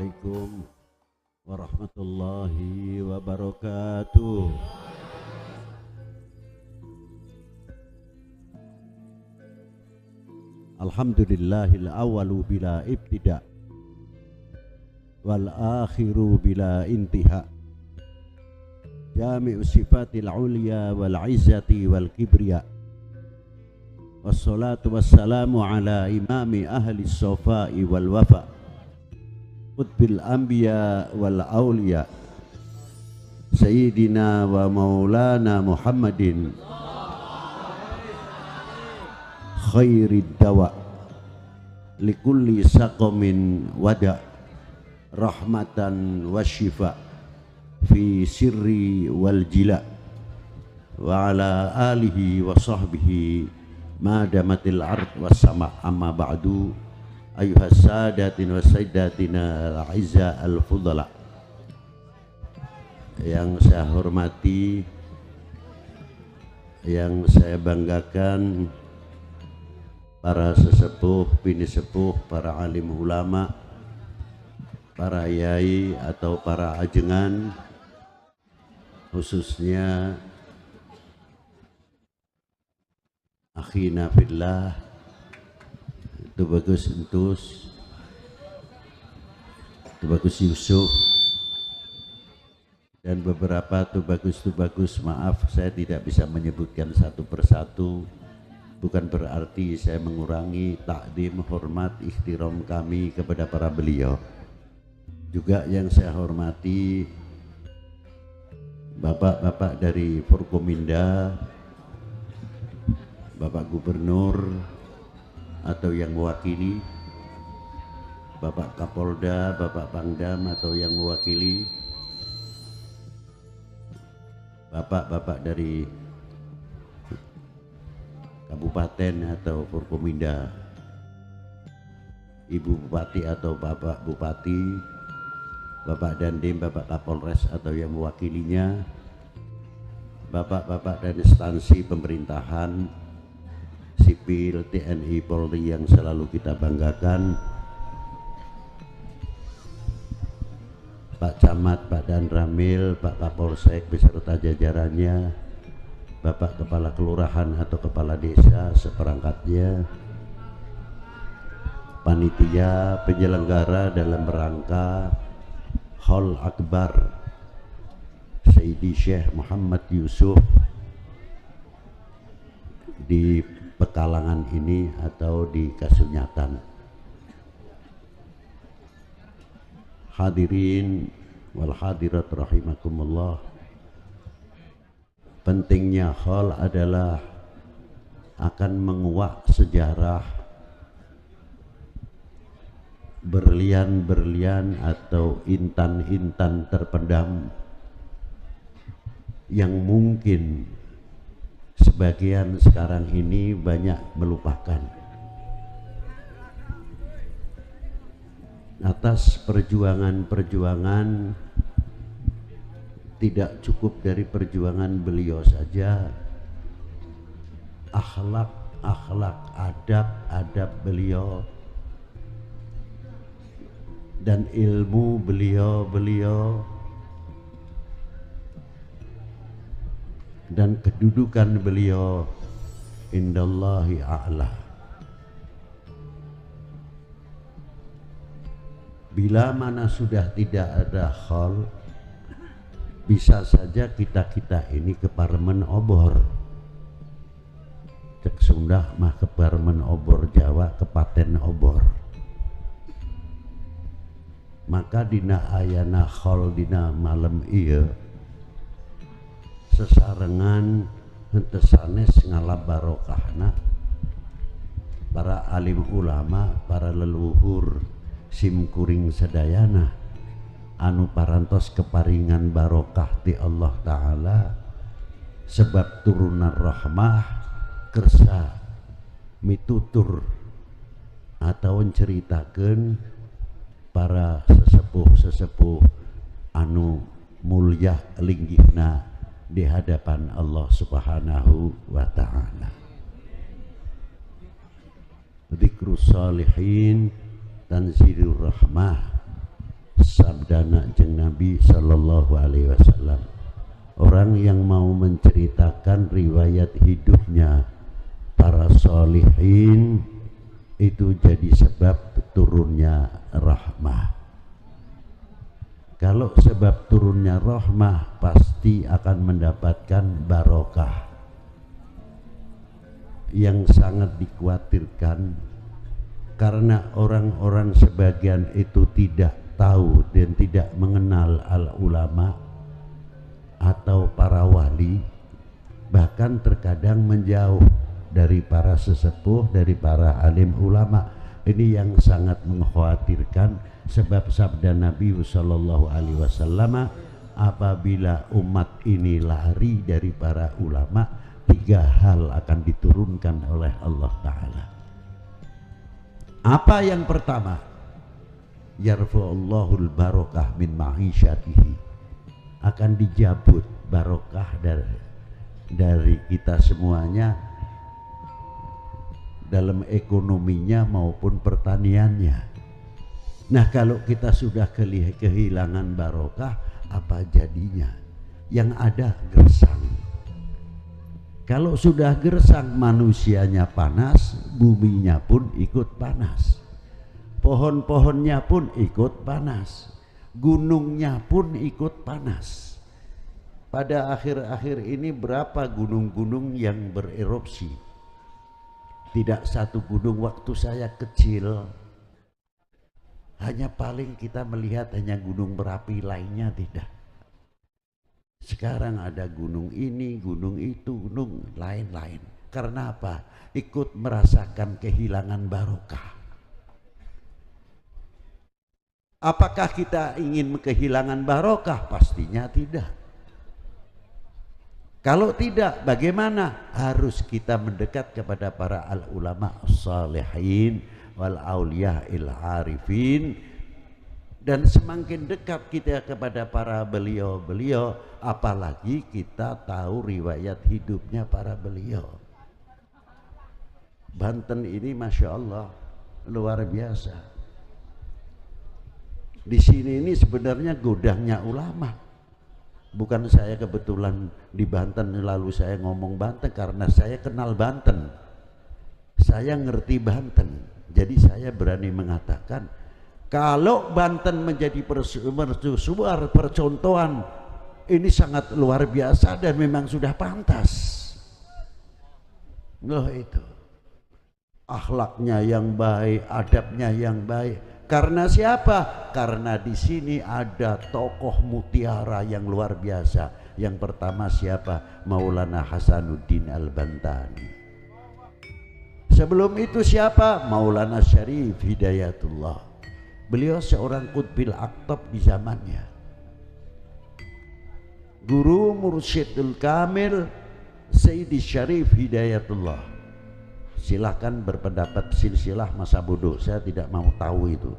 Assalamualaikum warahmatullahi wabarakatuh. Alhamdulillahil awalu bila ibtida wal akhiru bila intiha, jami'u sifatil ulya wal izzati wal kibriya, wassalatu wassalamu ala imami ahli sofai wal wafa, qutbil anbiya wal awliya, sayyidina wa maulana Muhammadin khairid dawa likulli saqamin wada, rahmatan wa syifa fi sirri wal jila, wa ala alihi wa sahbihi madamatil ard was sama. Amma ba'du, ayuhas sadatin wa sayyidatina al-izza al-fudala, yang saya hormati, yang saya banggakan, para sesepuh, bini sepuh, para alim ulama, para yai atau para ajengan, khususnya akhina fillah, Tubagus Entus, Tubagus Yusuf, dan beberapa Tubagus, maaf saya tidak bisa menyebutkan satu persatu. Bukan berarti saya mengurangi takdim, hormat, ikhtiram kami kepada para beliau. Juga yang saya hormati bapak-bapak dari Forkominda, Bapak Gubernur atau yang mewakili, Bapak Kapolda, Bapak Pangdam atau yang mewakili, bapak-bapak dari kabupaten atau Forkominda, Ibu Bupati atau Bapak Bupati, Bapak Dandim, Bapak Kapolres atau yang mewakilinya, bapak-bapak dari instansi pemerintahan, sipil, TNI, Polri yang selalu kita banggakan, Pak Camat, Pak Danramil, Pak Kapolsek beserta jajarannya, Bapak Kepala Kelurahan atau Kepala Desa seperangkatnya, panitia penyelenggara dalam rangka Haul Akbar Sayyidi Syekh Muhammad Yusuf di Pekalangan ini atau di Kasunyatan. Hadirin wal hadirat rahimakumullah. Pentingnya haul adalah akan menguak sejarah berlian-berlian atau intan-intan terpendam yang mungkin sebagian sekarang ini banyak melupakan. Atas perjuangan-perjuangan, tidak cukup dari perjuangan beliau saja, akhlak, adab beliau dan ilmu beliau dan kedudukan beliau indallahi a'la. Bila mana sudah tidak ada khol, bisa saja kita ini keparmen obor. Cek Sunda mah keparmen obor, Jawa kepaten obor. Maka dina ayana khol dina malam iya sesarengan henteu sanes ngalap barokahna para alim ulama, para leluhur simkuring sedayana anu parantos keparingan barokah ti Allah Ta'ala sebab turunan rahmah kersa mitutur atau menceritakan para sesepuh anu mulia linggihna di hadapan Allah Subhanahu wa Ta'ala. Dzikrus salihin tanzilur rahmah, sabda Kanjeng Nabi sallallahu alaihi wasallam, orang yang mau menceritakan riwayat hidupnya para sholihin itu jadi sebab turunnya rahmah. Kalau sebab turunnya rahmah, pasti akan mendapatkan barokah. Yang sangat dikhawatirkan karena orang-orang sebagian itu tidak tahu dan tidak mengenal al-ulama atau para wali, bahkan terkadang menjauh dari para sesepuh, dari para alim ulama. Ini yang sangat mengkhawatirkan, sebab sabda Nabi sallallahu alaihi wasallam, apabila umat ini lari dari para ulama, 3 hal akan diturunkan oleh Allah Ta'ala. Apa yang pertama? Yarfa'ullahul barokah min ma'isyatihi, akan dijabut barokah dari kita semuanya, dalam ekonominya maupun pertaniannya. Nah, kalau kita sudah kehilangan barokah, apa jadinya? Yang ada gersang. Kalau sudah gersang, manusianya panas, buminya pun ikut panas, pohon-pohonnya pun ikut panas, gunungnya pun ikut panas. Pada akhir-akhir ini berapa gunung-gunung yang bererupsi? Tidak satu gunung waktu saya kecil, hanya paling kita melihat hanya gunung berapi, lainnya tidak. Sekarang ada gunung ini, gunung itu, gunung lain-lain. Karena apa? Ikut merasakan kehilangan barokah. Apakah kita ingin kehilangan barokah? Pastinya tidak. Kalau tidak, bagaimana? Harus kita mendekat kepada para al-ulama as-salihin wal auliya il-arifin. Dan semakin dekat kita kepada para beliau-beliau, apalagi kita tahu riwayat hidupnya para beliau. Banten ini Masya Allah luar biasa. Di sini ini sebenarnya gudangnya ulama. Bukan saya kebetulan di Banten lalu saya ngomong Banten, karena saya kenal Banten, saya ngerti Banten. Jadi saya berani mengatakan, kalau Banten menjadi mercusuar percontohan, ini sangat luar biasa dan memang sudah pantas. Loh, itu akhlaknya yang baik, adabnya yang baik. Karena siapa? Karena di sini ada tokoh mutiara yang luar biasa. Yang pertama siapa? Maulana Hasanuddin Al-Bantani. Sebelum itu siapa? Maulana Syarif Hidayatullah. Beliau seorang qutbil aktab di zamannya. Guru Mursyidul Kamil Sayyidi Syarif Hidayatullah. Silahkan berpendapat silsilah masa bodoh, saya tidak mau tahu itu.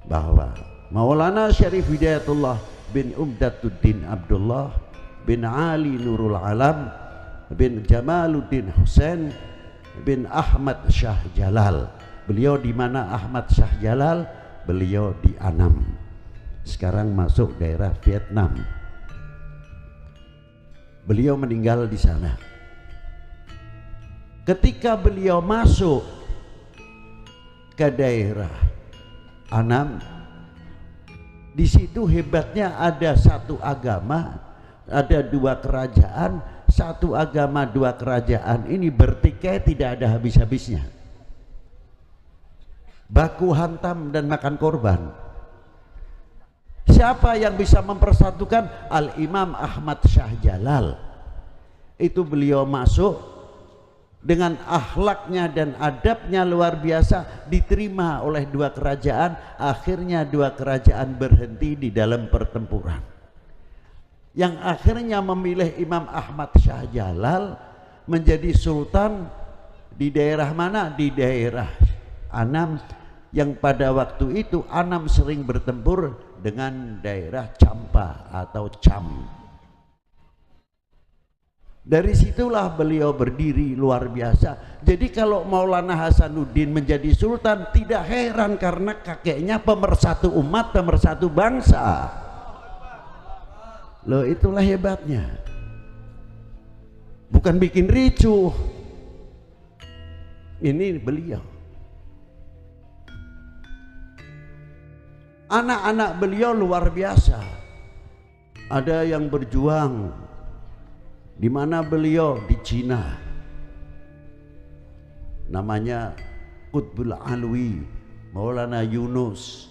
Bahwa Maulana Syarif Hidayatullah bin Umdatuddin Abdullah bin Ali Nurul Alam bin Jamaluddin Husain bin Ahmad Shah Jalal. Beliau di mana Ahmad Shah Jalal? Beliau di Annam. Sekarang masuk daerah Vietnam. Beliau meninggal di sana. Ketika beliau masuk ke daerah Annam, di situ hebatnya ada satu agama, ada 2 kerajaan, satu agama 2 kerajaan ini bertikai tidak ada habis-habisnya, baku hantam dan makan korban. Siapa yang bisa mempersatukan? Al-Imam Ahmad Shah Jalal. Itu beliau masuk dengan akhlaknya dan adabnya luar biasa, diterima oleh 2 kerajaan. Akhirnya 2 kerajaan berhenti di dalam pertempuran, yang akhirnya memilih Imam Ahmad Shah Jalal menjadi sultan di daerah mana? Di daerah Annam, yang pada waktu itu Annam sering bertempur dengan daerah Champa atau Cham. Dari situlah beliau berdiri luar biasa. Jadi kalau Maulana Hasanuddin menjadi sultan tidak heran karena kakeknya pemersatu umat, pemersatu bangsa. Loh, itulah hebatnya. Bukan bikin ricuh. Ini beliau. Anak-anak beliau luar biasa. Ada yang berjuang di mana beliau di Cina, namanya Qutbul Alwi, Maulana Yunus,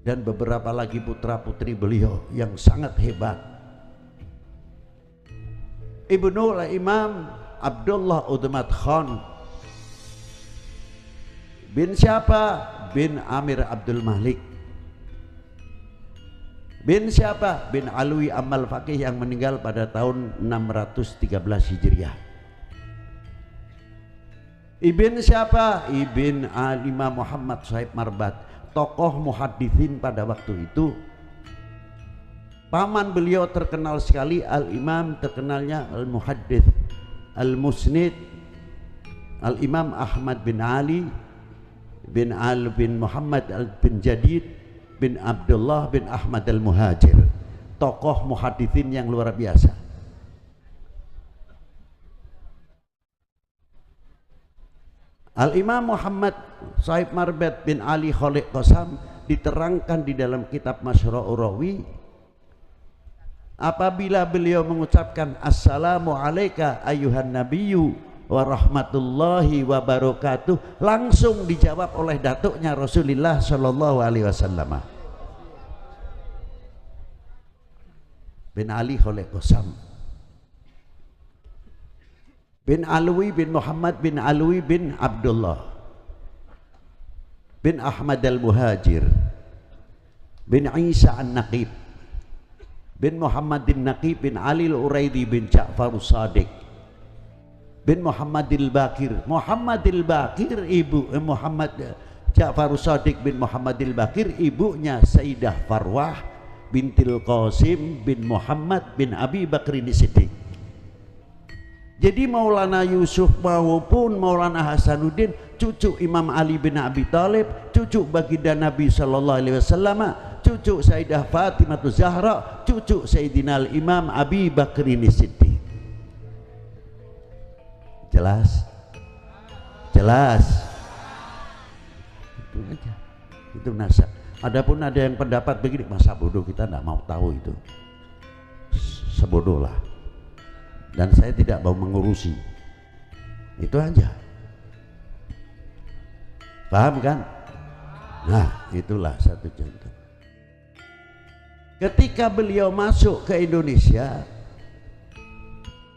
dan beberapa lagi putra putri beliau yang sangat hebat. Ibnul Imam Abdullah Udmat Khan bin siapa? Bin Amir Abdul Malik. Bin siapa? Bin Alwi Amal Faqih yang meninggal pada tahun 613 Hijriah. Ibn siapa? Ibn Imam Muhammad Sahib Marbat, tokoh muhadithin pada waktu itu. Paman beliau terkenal sekali, Al-Imam, terkenalnya Al-Muhaddith Al-Musnid, Al-Imam Ahmad bin Ali bin Al bin Muhammad Al bin Jadid bin Abdullah bin Ahmad Al-Muhajir, tokoh muhadithin yang luar biasa. Al-Imam Muhammad Sahib Marbat bin Ali Khaliq Qasam diterangkan di dalam kitab Masyru'ur Rawi, apabila beliau mengucapkan assalamu alayka ayuhan nabiyyu wa rahmatullahi wa barakatuh, langsung dijawab oleh datuknya Rasulullah sallallahu alaihi wasallam. Bin Ali Khaliq Qasam bin Alwi bin Muhammad bin Alwi bin Abdullah bin Ahmad Al-Muhajir bin Isa An-Naqib bin Muhammad An-Naqib bin Ali Al-Uraidi bin Ja'far As-Sadiq bin Muhammad Al-Baqir. Muhammad Al-Baqir ibu Muhammad Ja'far As-Sadiq bin Muhammad Al-Baqir, ibunya Sayyidah Farwah bintil Qasim bin Muhammad bin Abi Bakrin Siddiq. Jadi Maulana Yusuf maupun Maulana Hasanuddin cucu Imam Ali bin Abi Thalib, cucu baginda Nabi sallallahu alaihi wasallam, cucu Sayyidah Fatimah Zahra, cucu Sayyidina Imam Abi Bakrin Siddiq. Jelas? Jelas? Itu aja. Itu nasab. Adapun ada yang pendapat begini, masa bodoh, kita tidak mau tahu itu. Sebodoh lah. Dan saya tidak mau mengurusi. Itu aja. Paham kan? Nah, itulah satu contoh. Ketika beliau masuk ke Indonesia,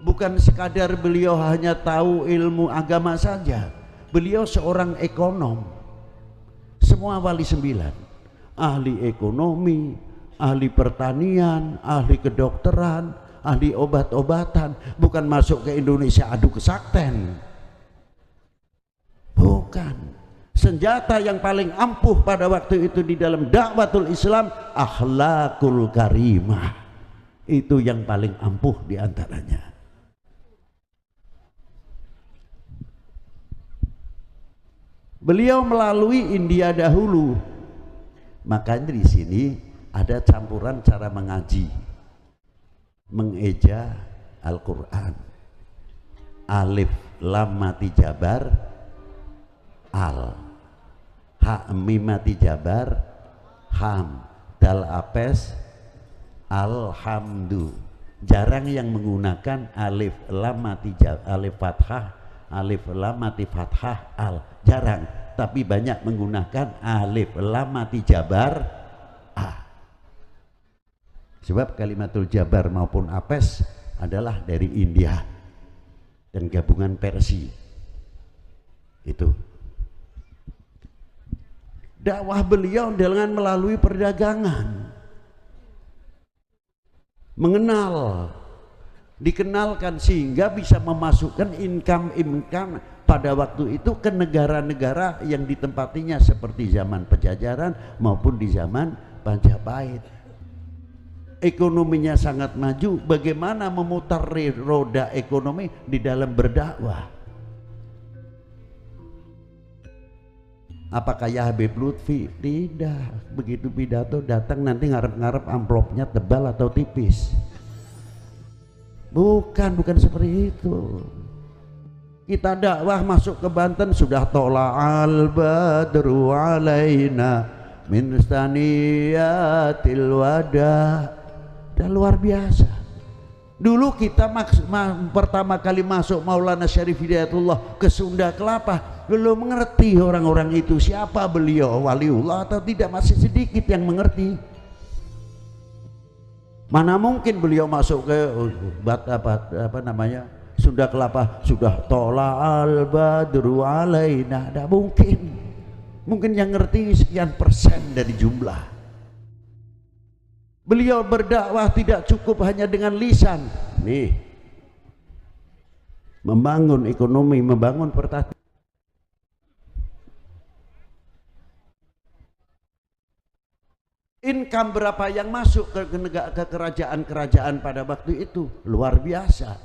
bukan sekadar beliau hanya tahu ilmu agama saja. Beliau seorang ekonom. Semua wali sembilan, ahli ekonomi, ahli pertanian, ahli kedokteran, ahli obat-obatan. Bukan masuk ke Indonesia adu kesakten, bukan. Senjata yang paling ampuh pada waktu itu di dalam dakwatul Islam, akhlakul karimah. Itu yang paling ampuh diantaranya. Beliau melalui India dahulu, makanya di sini ada campuran cara mengaji, mengeja Al-Quran. Alif lam mati jabar al, ha mim mati jabar ham, dal apes alhamdu. Jarang yang menggunakan alif lam mati jabar, alif fathah, alif lam mati fathah al, jarang. Tapi banyak menggunakan alif lam mati jabar a. Sebab kalimatul jabar maupun apes adalah dari India dan gabungan Persia. Itu dakwah beliau dengan melalui perdagangan, mengenal, dikenalkan sehingga bisa memasukkan income pada waktu itu ke negara-negara yang ditempatinya seperti zaman penjajahan maupun di zaman Majapahit. ekonominya sangat maju, bagaimana memutar roda ekonomi di dalam berdakwah? Apakah ya Habib Lutfi? Tidak. Begitu pidato datang nanti ngarep-ngarep amplopnya tebal atau tipis. Bukan seperti itu. Kita dakwah masuk ke Banten sudah tola'al badru alaina min staniyatil wada. Dan luar biasa. Dulu kita pertama kali masuk Maulana Syarif Hidayatullah ke Sunda Kelapa, belum mengerti orang-orang itu siapa beliau, waliullah atau tidak, masih sedikit yang mengerti. Mana mungkin beliau masuk ke apa namanya Sunda Kelapa sudah tola'al badru alaina, tidak mungkin. Mungkin yang ngerti sekian persen dari jumlah. Beliau berdakwah tidak cukup hanya dengan lisan. Nih, membangun ekonomi, membangun pertanian. Income berapa yang masuk ke kerajaan-kerajaan pada waktu itu luar biasa.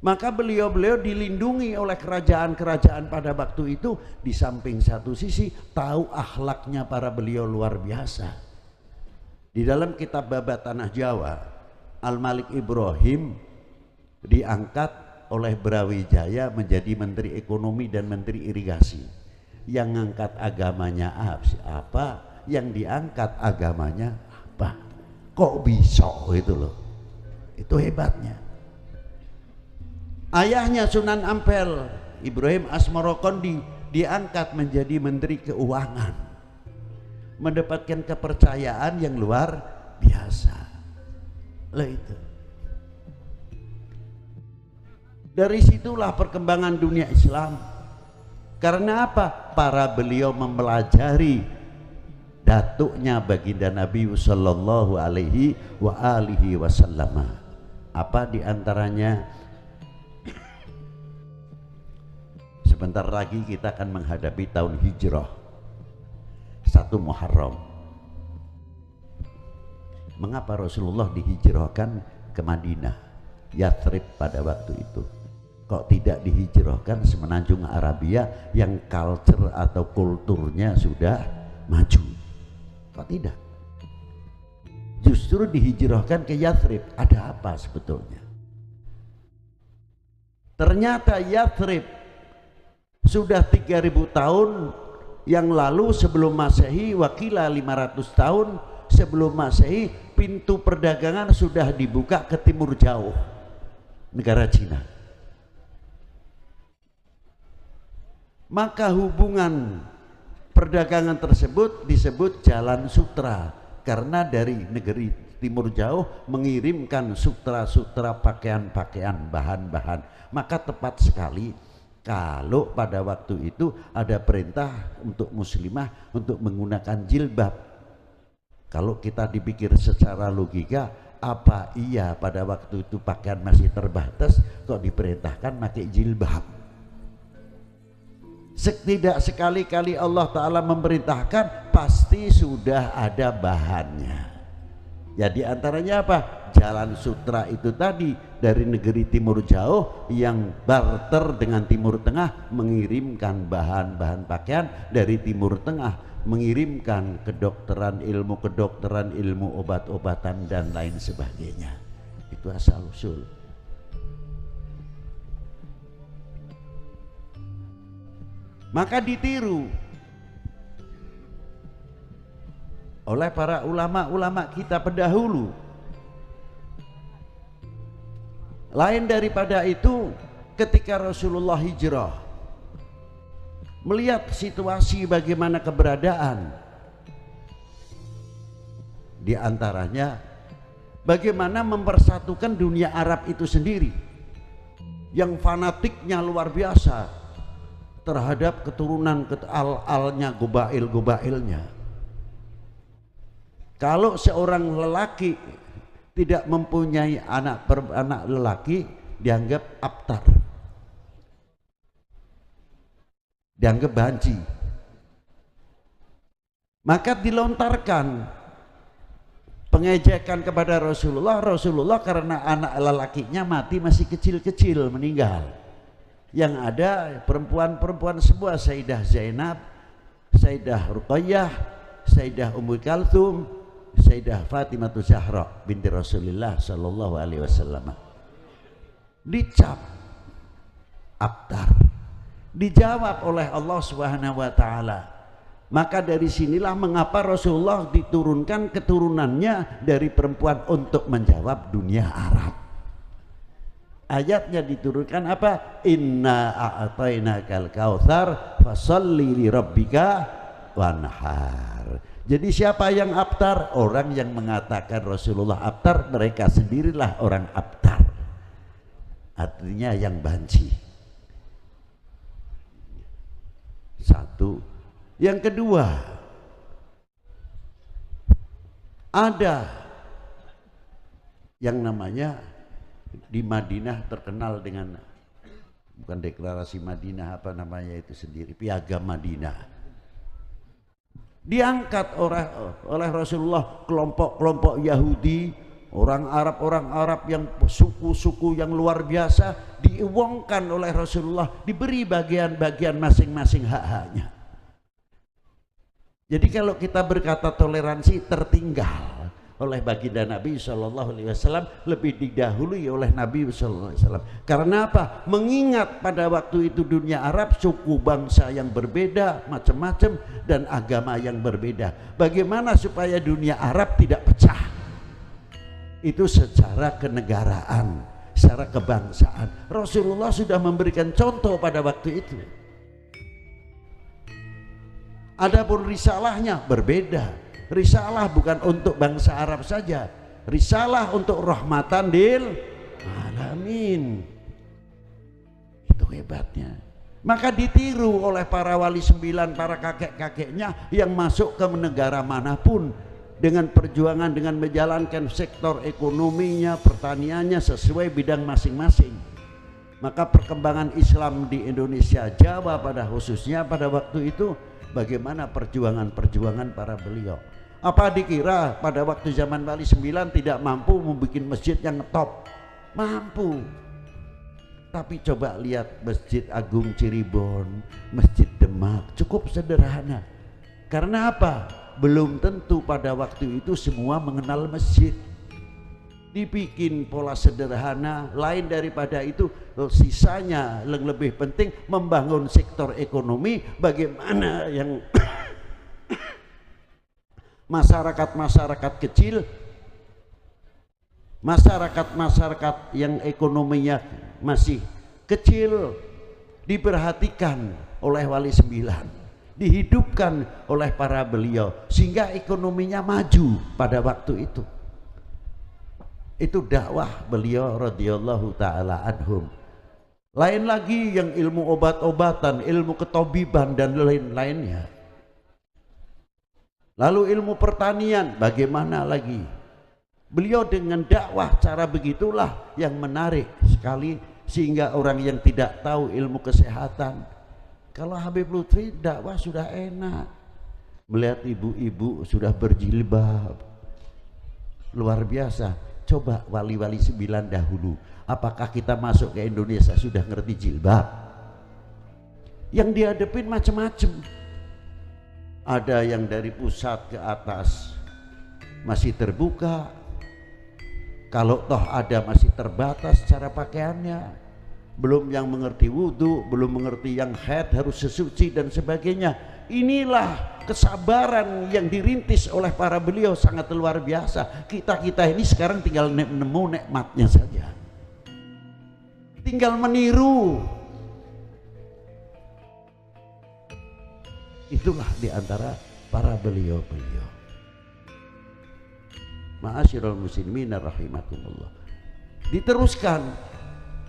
Maka beliau-beliau dilindungi oleh kerajaan-kerajaan pada waktu itu. Di samping satu sisi tahu akhlaknya para beliau luar biasa. Di dalam kitab Babat Tanah Jawa, Al-Malik Ibrahim diangkat oleh Brawijaya menjadi Menteri Ekonomi dan Menteri Irigasi. Yang ngangkat agamanya apa? Yang diangkat agamanya apa? Kok bisa itu loh? Itu hebatnya. Ayahnya Sunan Ampel, Ibrahim Asmarokondi, diangkat menjadi Menteri Keuangan. Mendapatkan kepercayaan yang luar biasa. Lah itu. Dari situlah perkembangan dunia Islam. Karena apa? Para beliau mempelajari datuknya baginda Nabi sallallahu alaihi wa alihi wasallam. Apa diantaranya? Sebentar lagi kita akan menghadapi tahun Hijrah 1 Muharram. Mengapa Rasulullah dihijrahkan ke Madinah, Yathrib pada waktu itu? Kok tidak dihijrahkan semenanjung Arabia yang culture atau kulturnya sudah maju? Kok tidak? Justru dihijrahkan ke Yathrib. Ada apa sebetulnya? Ternyata Yathrib sudah 3000 tahun yang lalu sebelum Masehi, wakila 500 tahun sebelum Masehi, pintu perdagangan sudah dibuka ke timur jauh, negara Cina. Maka hubungan perdagangan tersebut disebut Jalan Sutra, karena dari negeri timur jauh mengirimkan sutra-sutra, pakaian-pakaian, bahan-bahan. Maka tepat sekali kalau pada waktu itu ada perintah untuk muslimah untuk menggunakan jilbab. Kalau kita dipikir secara logika, apa iya pada waktu itu pakaian masih terbatas kok diperintahkan pakai jilbab? Setidak sekali-kali Allah Ta'ala memerintahkan, pasti sudah ada bahannya. Ya diantaranya apa? Jalan Sutra itu tadi, dari negeri timur jauh yang barter dengan Timur Tengah, mengirimkan bahan-bahan pakaian dari Timur Tengah, mengirimkan kedokteran, ilmu obat-obatan dan lain sebagainya. Itu asal usul. Maka ditiru oleh para ulama-ulama kita pendahulu. Lain daripada itu, ketika Rasulullah hijrah, melihat situasi bagaimana keberadaan, di antaranya bagaimana mempersatukan dunia Arab itu sendiri yang fanatiknya luar biasa terhadap keturunan al-alnya, gobail-gobailnya. Kalau seorang lelaki tidak mempunyai anak lelaki, dianggap abtar, dianggap banci. Maka dilontarkan pengejekan kepada Rasulullah karena anak lelakinya mati masih kecil-kecil meninggal. Yang ada perempuan-perempuan semua, Sayyidah Zainab, Sayyidah Ruqayyah, Sayyidah Ummu Kalthum, Sayyidah Fatimah Zahra binti Rasulullah sallallahu alaihi wasallam. Dicap abtar, dijawab oleh Allah Subhanahu wa taala. Maka dari sinilah mengapa Rasulullah diturunkan keturunannya dari perempuan untuk menjawab dunia Arab. Ayatnya diturunkan apa? Inna a'tainakal kautsar fasholli li rabbika wanhar. Jadi siapa yang abtar? Orang yang mengatakan Rasulullah abtar, mereka sendirilah orang abtar. Artinya yang banci. Satu. Yang kedua, ada yang namanya di Madinah terkenal dengan, bukan deklarasi Madinah, apa namanya itu sendiri, Piagam Madinah. Diangkat oleh Rasulullah kelompok-kelompok Yahudi, orang Arab yang suku-suku yang luar biasa, diuangkan oleh Rasulullah, diberi bagian-bagian masing-masing hak-haknya. Jadi kalau kita berkata toleransi, tertinggal oleh baginda Nabi Shallallahu Alaihi Wasallam, lebih didahului oleh Nabi Shallallahu Alaihi Wasallam. Karena apa? Mengingat pada waktu itu dunia Arab suku bangsa yang berbeda, macam-macam, dan agama yang berbeda. Bagaimana supaya dunia Arab tidak pecah? Itu secara kenegaraan, secara kebangsaan. Rasulullah sudah memberikan contoh pada waktu itu. Adapun risalahnya berbeda. Risalah bukan untuk bangsa Arab saja, risalah untuk rahmatan lil alamin. Itu hebatnya. Maka ditiru oleh para wali 9, para kakek-kakeknya yang masuk ke negara manapun dengan perjuangan, dengan menjalankan sektor ekonominya, pertaniannya sesuai bidang masing-masing. Maka perkembangan Islam di Indonesia, Jawa pada khususnya pada waktu itu, bagaimana perjuangan-perjuangan para beliau. Apa dikira pada waktu zaman Wali 9 tidak mampu membuat masjid yang top? Mampu. Tapi coba lihat Masjid Agung Cirebon, Masjid Demak, cukup sederhana. Karena apa? Belum tentu pada waktu itu semua mengenal masjid. Dibikin pola sederhana, lain daripada itu sisanya yang lebih penting membangun sektor ekonomi, bagaimana yang masyarakat kecil, masyarakat yang ekonominya masih kecil diperhatikan oleh Wali 9, dihidupkan oleh para beliau sehingga ekonominya maju pada waktu itu. Itu dakwah beliau radhiyallahu taala anhum. Lain lagi yang ilmu obat-obatan, ilmu ketobiban dan lain-lainnya. Lalu ilmu pertanian bagaimana lagi? Beliau dengan dakwah cara begitulah yang menarik sekali, sehingga orang yang tidak tahu ilmu kesehatan, kalau Habib Lutfi dakwah sudah enak, melihat ibu-ibu sudah berjilbab luar biasa. Coba wali-wali 9 dahulu, apakah kita masuk ke Indonesia sudah ngerti jilbab? Yang dihadapin macam-macam. Ada yang dari pusat ke atas masih terbuka, kalau toh ada masih terbatas cara pakaiannya, belum yang mengerti wudhu, belum mengerti yang haid harus sesuci dan sebagainya. Inilah kesabaran yang dirintis oleh para beliau, sangat luar biasa. Kita ini sekarang tinggal nemu nikmatnya saja, tinggal meniru. Itulah diantara para beliau-beliau. Ma'asyiral muslimin rahimakumullah. Diteruskan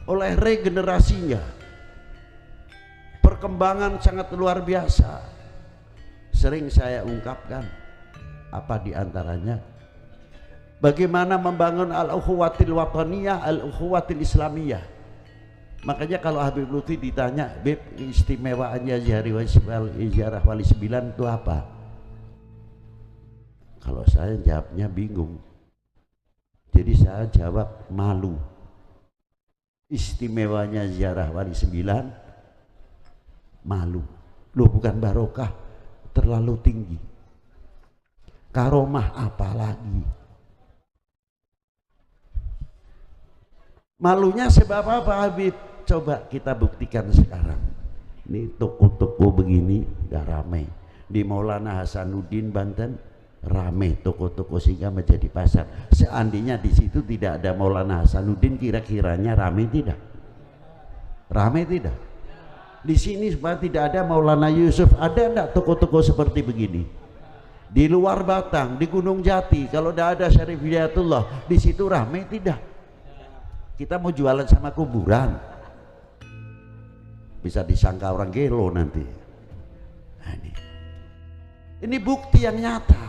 oleh regenerasinya, perkembangan sangat luar biasa. Sering saya ungkapkan apa diantaranya, bagaimana membangun al-ukhuwatil wataniyah, al-ukhuwatil islamiyah. Makanya kalau Habib Lutfi ditanya, Bib, istimewaannya ziarah Wali 9 itu apa? Kalau saya jawabnya bingung, Jadi saya jawab malu. Istimewanya ziarah wali 9 malu. Loh, bukan barokah, terlalu tinggi. Karomah apalagi? Malunya sebab apa, Habib? Coba kita buktikan sekarang. Ini toko-toko begini gak ramai. Di Maulana Hasanuddin Banten ramai toko-toko sehingga menjadi pasar. Seandainya di situ tidak ada Maulana Hasanuddin, kira-kiranya ramai tidak? Ramai tidak? Di sini supaya tidak ada Maulana Yusuf, ada enggak toko-toko seperti begini? Di luar Batang, di Gunung Jati, kalau tidak ada Syarif Hidayatullah, di situ ramai tidak? Kita mau jualan sama kuburan, bisa disangka orang gelo nanti. Nah, ini bukti yang nyata.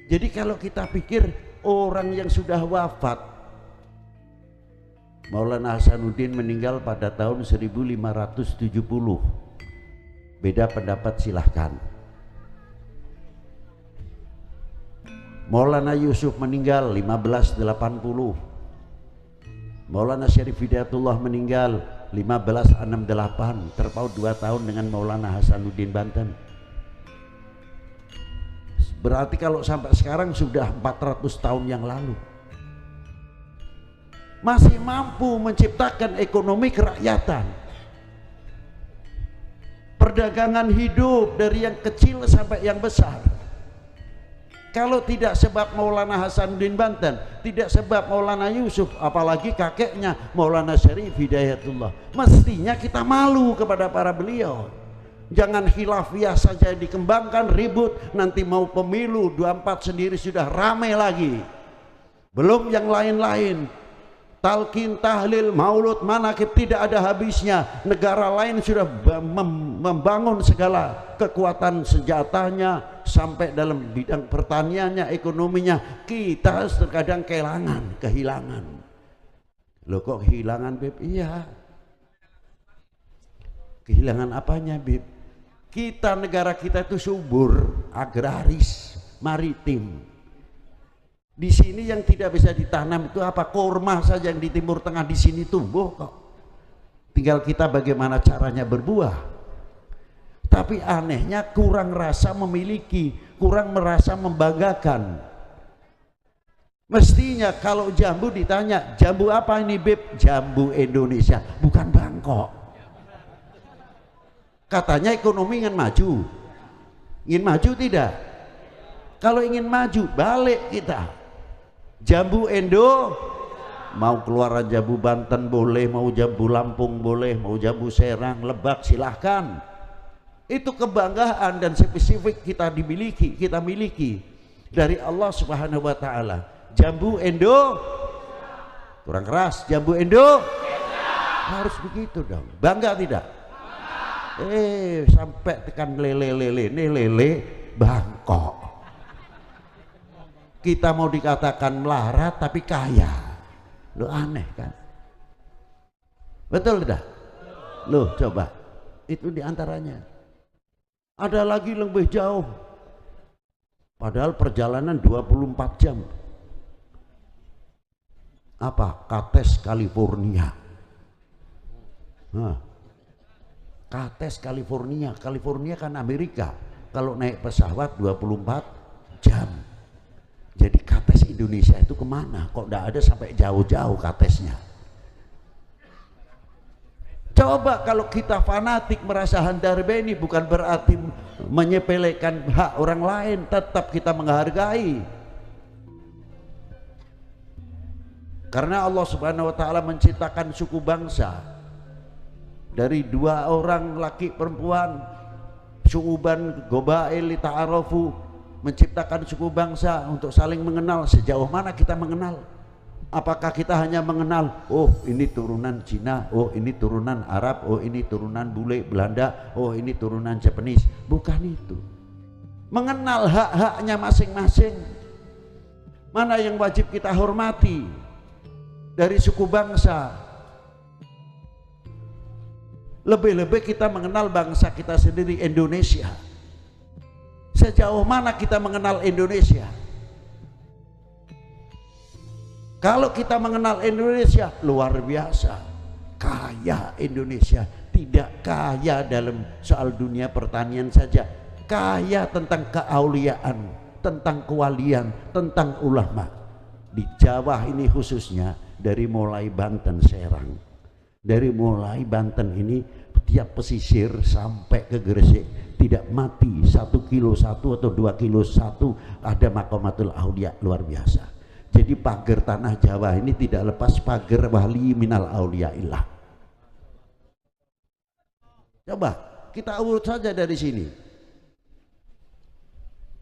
Jadi kalau kita pikir orang yang sudah wafat, Maulana Hasanuddin meninggal pada tahun 1570, beda pendapat silahkan. Maulana Yusuf meninggal 1580, Maulana Syarif Hidayatullah meninggal 1568, terpaut 2 tahun dengan Maulana Hasanuddin Banten. Berarti kalau sampai sekarang sudah 400 tahun yang lalu. Masih mampu menciptakan ekonomi kerakyatan, perdagangan hidup dari yang kecil sampai yang besar. Kalau tidak sebab Maulana Hasanuddin Banten, tidak sebab Maulana Yusuf, apalagi kakeknya Maulana Syarif Hidayatullah, mestinya kita malu kepada para beliau. Jangan khilafiyah saja dikembangkan, ribut, nanti mau pemilu 24 sendiri sudah ramai lagi, belum yang lain-lain. Talqin, tahlil, maulud, manakib tidak ada habisnya. Negara lain sudah membangun segala kekuatan senjatanya sampai dalam bidang pertaniannya, ekonominya. Kita terkadang kehilangan. Loh, kok kehilangan, Bib? Iya. Kehilangan apanya, Bib? Kita, negara kita itu subur, agraris, maritim. Di sini yang tidak bisa ditanam itu apa? Kurma saja yang di Timur Tengah di sini tumbuh kok. Tinggal kita bagaimana caranya berbuah. Tapi anehnya kurang rasa memiliki, kurang merasa membanggakan. Mestinya kalau jambu ditanya, jambu apa ini, Beb? Jambu Indonesia, bukan Bangkok. Katanya ekonomi ingin maju. Ingin maju tidak? Kalau ingin maju, balik kita. Jambu Indo, mau keluaran jambu Banten boleh, mau jambu Lampung boleh, mau jambu Serang, Lebak silahkan. Itu kebanggaan dan spesifik kita miliki dari Allah Subhanahu wa Ta'ala. Jambu Indo, kurang keras, jambu Indo harus begitu dong. Bangga tidak? Sampai tekan lele Bangkok. Kita mau dikatakan melarat tapi kaya. Lo aneh kan? Betul tidak? Lo coba, itu diantaranya. Ada lagi lebih jauh, padahal perjalanan 24 jam. Apa? Kates, California. Kates, California. California kan Amerika. Kalau naik pesawat 24 jam. Jadi kates Indonesia itu kemana? Kok tidak ada sampai jauh-jauh katesnya? Coba kalau kita fanatik merasa handarbeni, bukan berarti menyepelekan hak orang lain, tetap kita menghargai. Karena Allah Subhanahu wa Ta'ala menciptakan suku bangsa dari 2 orang laki perempuan, syu'uban gobail li ta'arafu, menciptakan suku bangsa untuk saling mengenal. Sejauh mana kita mengenal? Apakah kita hanya mengenal, oh ini turunan Cina, oh ini turunan Arab, oh ini turunan bule Belanda, oh ini turunan Japanese? Bukan itu. Mengenal hak-haknya masing-masing. Mana yang wajib kita hormati dari suku bangsa. Lebih-lebih kita mengenal bangsa kita sendiri, Indonesia. Sejauh mana kita mengenal Indonesia? Kalau kita mengenal Indonesia, luar biasa kaya Indonesia. Tidak kaya dalam soal dunia pertanian saja, kaya tentang keauliaan, tentang kewalian, tentang ulama. Di Jawa ini khususnya, dari mulai Banten, Serang, dari mulai Banten ini tiap pesisir sampai ke Gresik, tidak mati 1 kilo 1 atau 2 kilo 1 ada maqamatul aulia, luar biasa. Jadi pagar tanah Jawa ini tidak lepas pagar wali minal auliaillah. Coba kita urut saja dari sini.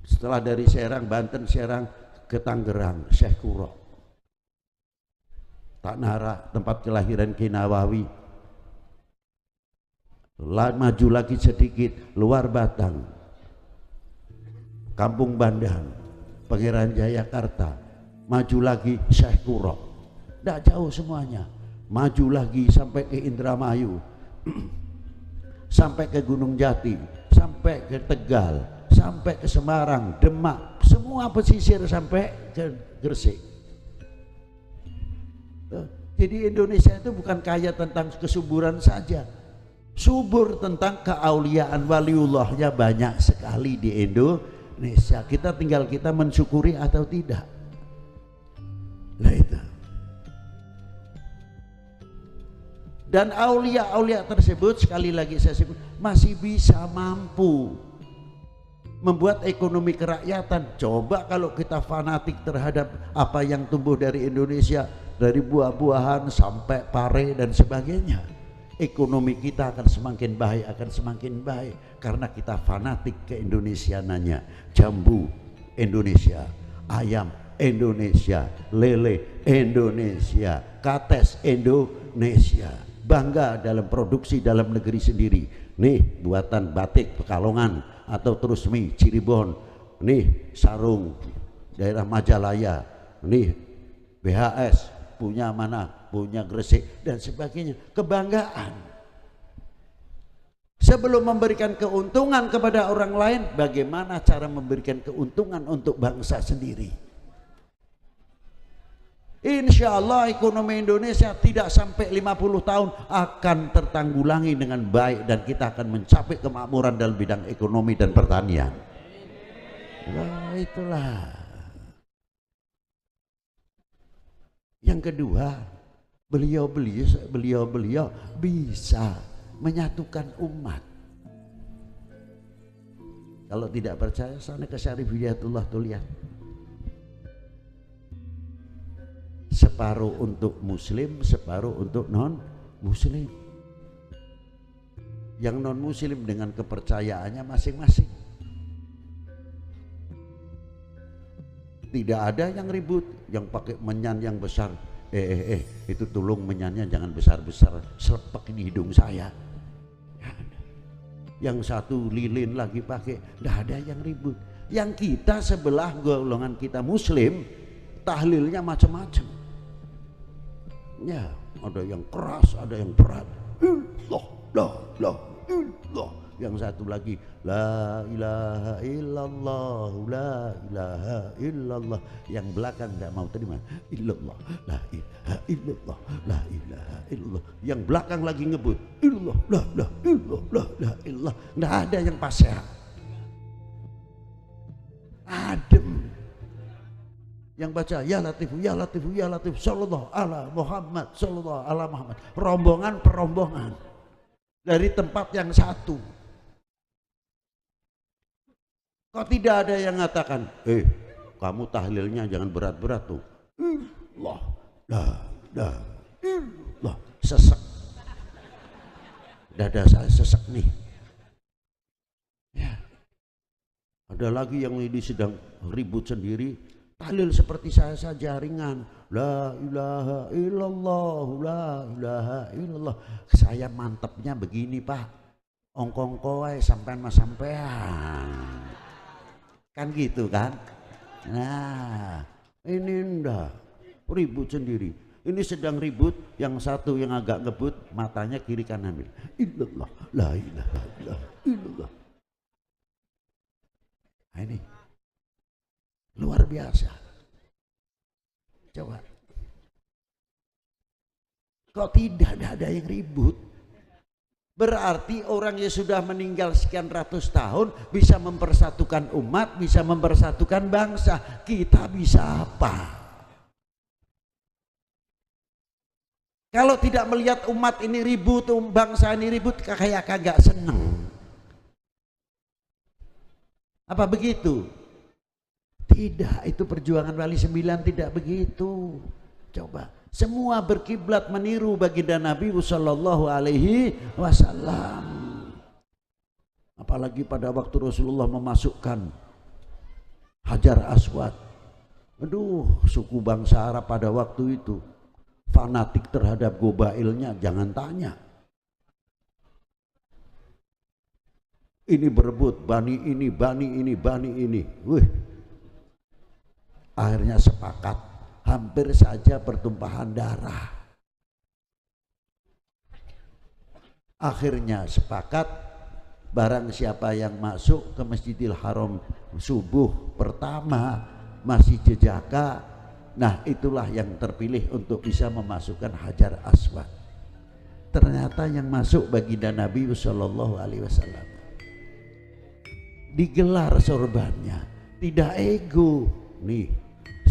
Setelah dari Serang, Banten, Serang ke Tangerang, Syekh Kuro, Tak Nara, tempat kelahiran Ki Nawawi. Maju lagi sedikit, Luar Batang, Kampung Bandang, Pangeran Jayakarta. Maju lagi Syekh Kuro, tidak jauh semuanya. Maju lagi sampai ke Indramayu, sampai ke Gunung Jati, sampai ke Tegal, sampai ke Semarang, Demak, semua pesisir sampai ke Gresik. Jadi Indonesia itu bukan kaya tentang kesuburan saja, subur tentang keauliaan, waliullahnya banyak sekali di Indonesia. Kita tinggal kita mensyukuri atau tidak. Nah itu. Dan aulia-aulia tersebut, sekali lagi saya sebut, masih bisa mampu membuat ekonomi kerakyatan. Coba kalau kita fanatik terhadap apa yang tumbuh dari Indonesia, dari buah-buahan sampai pare dan sebagainya, ekonomi kita akan semakin baik, akan semakin baik, karena kita fanatik ke Indonesiananya. Jambu Indonesia, ayam Indonesia, lele Indonesia, kates Indonesia, bangga dalam produksi dalam negeri sendiri. Nih buatan batik Pekalongan atau Trusmi Cirebon, nih sarung daerah Majalaya, nih BHS punya mana, punya Gresik dan sebagainya. Kebanggaan. Sebelum memberikan keuntungan kepada orang lain, bagaimana cara memberikan keuntungan untuk bangsa sendiri? Insya Allah ekonomi Indonesia tidak sampai 50 tahun akan tertanggulangi dengan baik, dan kita akan mencapai kemakmuran dalam bidang ekonomi dan pertanian. Nah, itulah. Yang kedua, beliau bisa menyatukan umat. Kalau tidak percaya, sana ke Syarif Hidayatullah tuh lihat. Separuh untuk muslim, separuh untuk non muslim. Yang non muslim dengan kepercayaannya masing-masing. Tidak ada yang ribut, yang pakai menyan yang besar. Itu tulung menyannya jangan besar-besar, selepek di hidung saya. Yang satu lilin lagi pakai, tidak ada yang ribut. Yang kita sebelah golongan kita muslim, tahlilnya macam-macam. Ya, ada yang keras, ada yang berat. Yang satu lagi, la ilaha illallah, la ilaha illallah. Yang belakang tidak mau terima, illallah, la ilaha illallah, la ilaha illallah. Yang belakang lagi ngebut, illallah, la illallah, la illallah. Tidak ada yang pasrah, adem. Yang baca ya latifu ya latifu ya latif sallallahu ala Muhammad sallallahu ala Muhammad, rombongan per rombongan dari tempat yang satu. Kok tidak ada yang mengatakan, kamu tahlilnya jangan berat-berat tuh, lah sesek, dada saya sesek nih. Ya. Ada lagi yang ini sedang ribut sendiri. Tahlil seperti saya saja ringan, la ilaha illallah, la ilaha illallah. Saya mantepnya begini Pak, ongkong-kowe sampean mas sampean, kan gitu kan. Nah ini ndak ribut sendiri. Ini sedang ribut, yang satu yang agak ngebut matanya kiri kanan, illallah, la ilaha illallah. Nah, ini luar biasa. Coba. Kok tidak ada yang ribut? Berarti orang yang sudah meninggal sekian ratus tahun bisa mempersatukan umat, bisa mempersatukan bangsa. Kita bisa apa? Kalau tidak melihat umat ini ribut, bangsa ini ribut, kayak kagak seneng. Apa begitu? Tidak, itu perjuangan Wali Sembilan tidak begitu. Coba, semua berkiblat meniru baginda Nabi sallallahu alaihi wasallam. Apalagi pada waktu Rasulullah memasukkan Hajar Aswad. Aduh, suku bangsa Arab pada waktu itu fanatik terhadap gobailnya, jangan tanya. Ini berebut, bani ini, bani ini, bani ini. Wih. Akhirnya sepakat, hampir saja pertumpahan darah. Akhirnya sepakat, barang siapa yang masuk ke Masjidil Haram subuh pertama masih jejaka, nah itulah yang terpilih untuk bisa memasukkan Hajar Aswad. Ternyata yang masuk baginda Nabi sallallahu alaihi wasallam. Digelar sorbannya, tidak ego. Nih,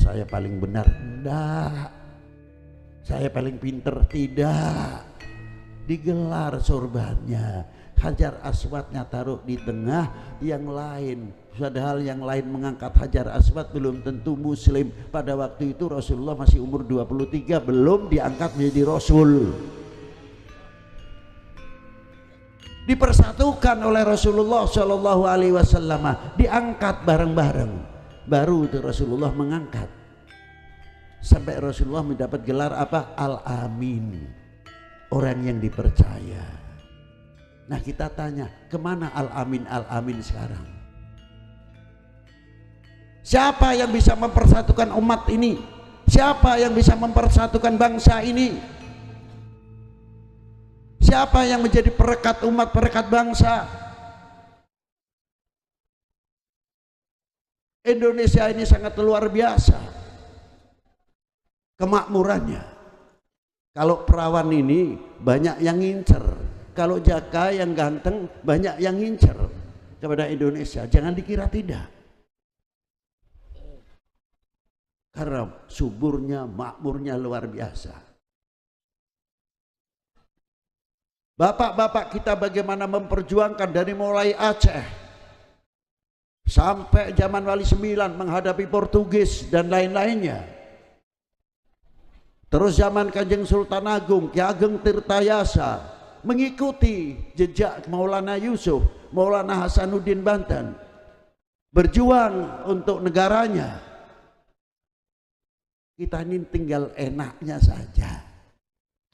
saya paling benar, enggak. Saya paling pinter, tidak. Digelar sorbannya, Hajar Aswadnya taruh di tengah, yang lain. Padahal yang lain mengangkat Hajar Aswad belum tentu muslim. Pada waktu itu Rasulullah masih umur 23, belum diangkat menjadi Rasul. Dipersatukan oleh Rasulullah Shallallahu Alaihi Wasallam, diangkat bareng-bareng. Baru itu Rasulullah mengangkat. Sampai Rasulullah mendapat gelar apa? Al-Amin, orang yang dipercaya. Nah kita tanya, kemana Al-Amin, Al-Amin sekarang? Siapa yang bisa mempersatukan umat ini? Siapa yang bisa mempersatukan bangsa ini? Siapa yang menjadi perekat umat, perekat bangsa? Indonesia ini sangat luar biasa kemakmurannya. Kalau perawan ini banyak yang ngincer, kalau Jaka yang ganteng banyak yang ngincer kepada Indonesia. Jangan dikira tidak. Karena suburnya, makmurnya luar biasa. Bapak-bapak kita bagaimana memperjuangkan dari mulai Aceh sampai zaman Wali Sembilan menghadapi Portugis dan lain-lainnya. Terus zaman Kanjeng Sultan Agung, Ki Ageng Tirtayasa mengikuti jejak Maulana Yusuf, Maulana Hasanuddin Banten, berjuang untuk negaranya. Kita ini tinggal enaknya saja.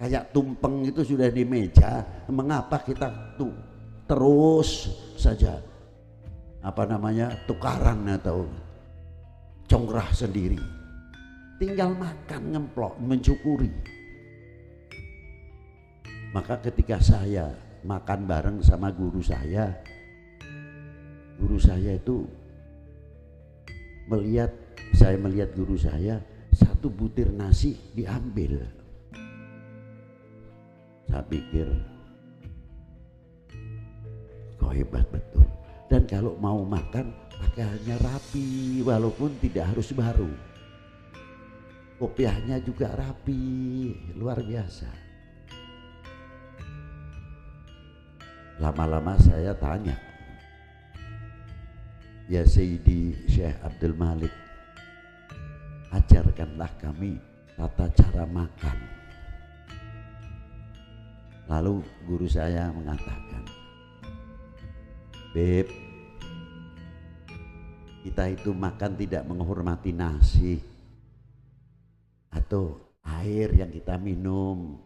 Kayak tumpeng itu sudah di meja, mengapa kita tuh terus saja tukaran atau congrah sendiri? Tinggal makan, ngemplok, mencukuri. Maka ketika saya makan bareng sama guru saya itu saya melihat guru saya, satu butir nasi diambil. Saya pikir kok hebat betul. Dan kalau mau makan pakaiannya rapi, walaupun tidak harus baru. Kopiahnya juga rapi, luar biasa. Lama-lama saya tanya, ya Sayyidi Syekh Abdul Malik, ajarkanlah kami tata cara makan. Lalu guru saya mengatakan, Beb, kita itu makan tidak menghormati nasi atau air yang kita minum.